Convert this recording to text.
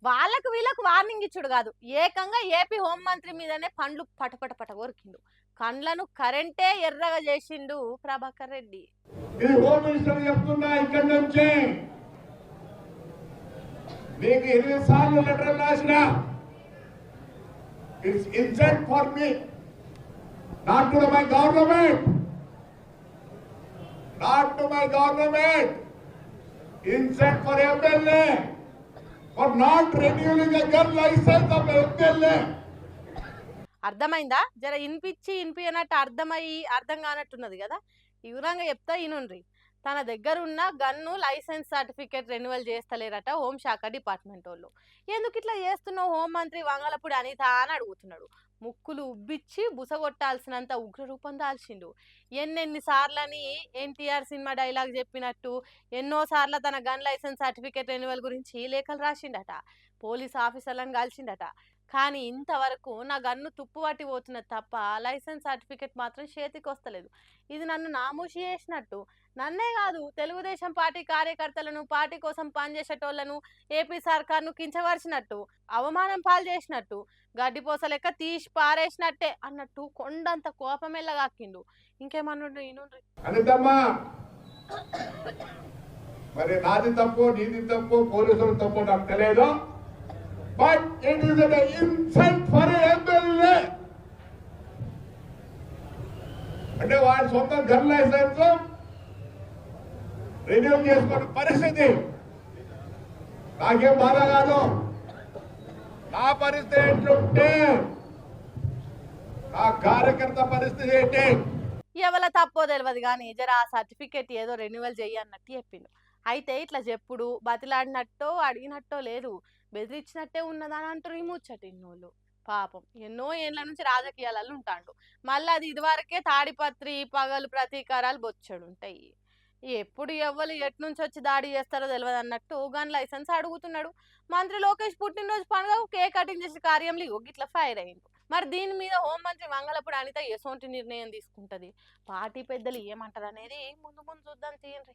వాళ్ళకు వీళ్ళకు వార్నింగ్ ఇచ్చుడు కాదు, ఏకంగా ఏపీ హోంమంత్రి మీదనే పండ్లు పటపట పట కొరికిండు. కండ్లను కరెంటే ఎర్రగా చేసిండు ప్రభాకర్ రెడ్డి. ఇది హోమ్ మినిస్టర్ చెప్తున్నా ఇక్కడి నుంచి. మీకు 8 సార్లు లెటర్ రాసిన. It's insult for me, not to my government, not to my government. Insult for MLA for not renewing a gun licence of MLA. అర్థమైందా? జర ఇనిపించినట్టు అర్థం కానట్టున్నది కదా. ఈ విధంగా చెప్తా ఇనుండ్రి. తన దగ్గర ఉన్న గన్ను లైసెన్స్ సర్టిఫికేట్ రెన్యువల్ చేస్తలేరట హోంశాఖ డిపార్ట్మెంట్ వాళ్ళు. ఎందుకు ఇట్లా చేస్తున్నావు హోంమంత్రి వంగలపూడి అనిత అని అడుగుతున్నాడు. ముక్కులు ఉబ్బిచ్చి బుసగొట్టాల్సినంత ఉగ్ర రూపం దాల్చిండు. ఎన్నెన్ని సార్లని ఎన్టీఆర్ సినిమా డైలాగ్ చెప్పినట్టు ఎన్నోసార్లు తన గన్ లైసెన్స్ సర్టిఫికేట్ రెన్యువల్ గురించి లేఖలు రాసిండట, పోలీస్ ఆఫీసర్లను కలిసిండట. కానీ ఇంతవరకు నా గన్ను తుప్పు పట్టి పోతున్నది తప్ప లైసెన్స్ సర్టిఫికేట్ మాత్రం చేతికి వస్తలేదు. ఇది నన్ను నామూషి చేసినట్టు, నన్నే కాదు తెలుగుదేశం పార్టీ కార్యకర్తలను, పార్టీ కోసం పనిచేసేటోళ్లను, ఏపీ సర్కార్ను కించపరిచినట్టు, అవమానం పాలు చేసినట్టు, గడ్డిపోస లెక్క తీసి పారేసినట్టే అన్నట్టు కొండంత కోపం ఎల్లగాకిండు. ఇంకేమన్నా ఈనుండ్రి. మరి నాది తప్పు నీది తప్పు పోలీసులు తప్పు నాకు తెలియదు. But it is an insult for a MLA. అంటే వాడి సొంత గన్ లైసెన్స్ రెన్యూ చేసుకునే పరిస్థితి నాకేం బాధ కాదు. నా పరిస్థితి ఏంటంటే నా కార్యకర్త పరిస్థితి ఏంటి? ఎవల తప్పో తెలియదు కానీ జర ఆ సర్టిఫికేట్ ఏదో రెన్యువల్ చెయ్యన్నట్టు చెప్పిండు. అయితే ఇట్లా చెప్పుడు బతిలాడినట్టో అడిగినట్టో లేదు, బెదిరించినట్టే ఉన్నదని అంటారు ఈ ముచ్చటిన్నోళ్ళు. పాపం ఎన్నో ఏళ్ళ నుంచి రాజకీయాలలో ఉంటాడు. మళ్ళీ అది ఇదివరకే తాడిపత్రి పగలు ప్రతీకారాలు బొచ్చడు ఉంటాయి. ఎప్పుడు ఎవ్వరు ఎట్నుంచి వచ్చి దాడి చేస్తారో తెలియదు అన్నట్టు గన్ లైసెన్స్ అడుగుతున్నాడు. మంత్రి లోకేష్ పుట్టినరోజు పండుగ కేక్ కటింగ్ చేసే కార్యంలో ఇట్లా ఫైర్ అయ్యిండు. మరి దీని మీద హోంమంత్రి వంగలపూడి అనిత ఎసోంటి నిర్ణయం తీసుకుంటది, పార్టీ పెద్దలు ఏమంటారు అనేది ముందు ముందు చూద్దాం తీయండి.